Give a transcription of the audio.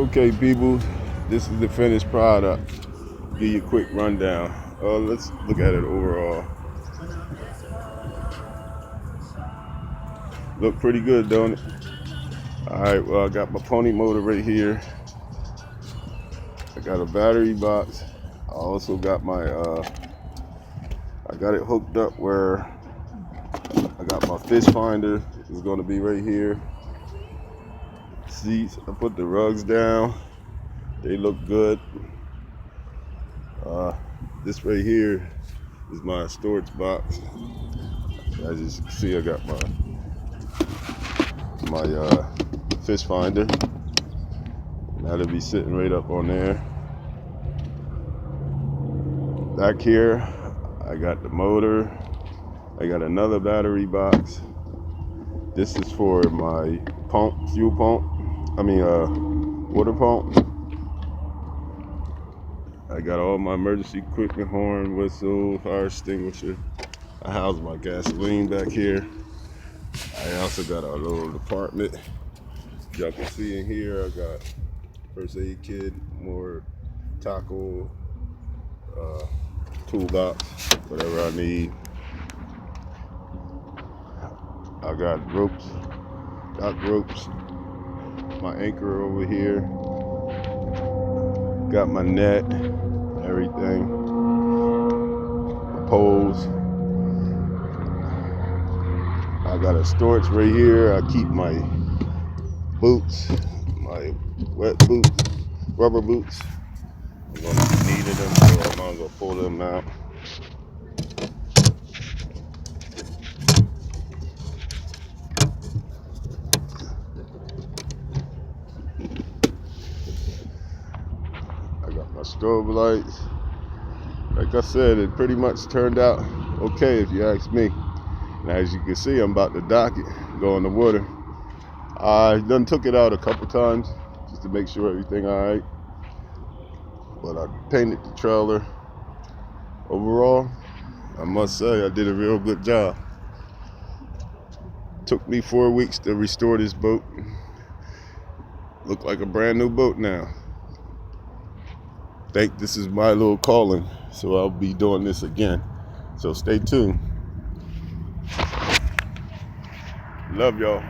Okay, people, this is the finished product. Give you a quick rundown. Let's look at it overall. Look pretty good, don't it? All right, well, I got my pony motor right here. I got a battery box. I also got my, I got it hooked up where I got my fish finder. It's gonna be right here. Seats, I put the rugs down. They look good. This right here is my storage box. As you can see, I got my fish finder. That'll be sitting right up on there. Back here, I got the motor. I got another battery box. This is for my pump, fuel pump. Water pump. I got all my emergency equipment, horn, whistle, fire extinguisher. I house my gasoline back here. I also got a little department. Y'all can see in here, I got first aid kit, more tackle, toolbox, whatever I need. I got ropes, my anchor over here. Got my net, everything, my poles. I got a storage right here. I keep my boots, my wet boots, rubber boots. I'm gonna be needing them, so I might as well pull them out. I got my strobe lights. Like I said, it pretty much turned out okay if you ask me. And as you can see, I'm about to dock it, go in the water. I done took it out a couple times just to make sure everything all right. But I painted the trailer. Overall, I must say I did a real good job. Took me 4 weeks to restore this boat. Look like a brand new boat now. Think this is my little calling, so I'll be doing this again. So stay tuned. Love y'all.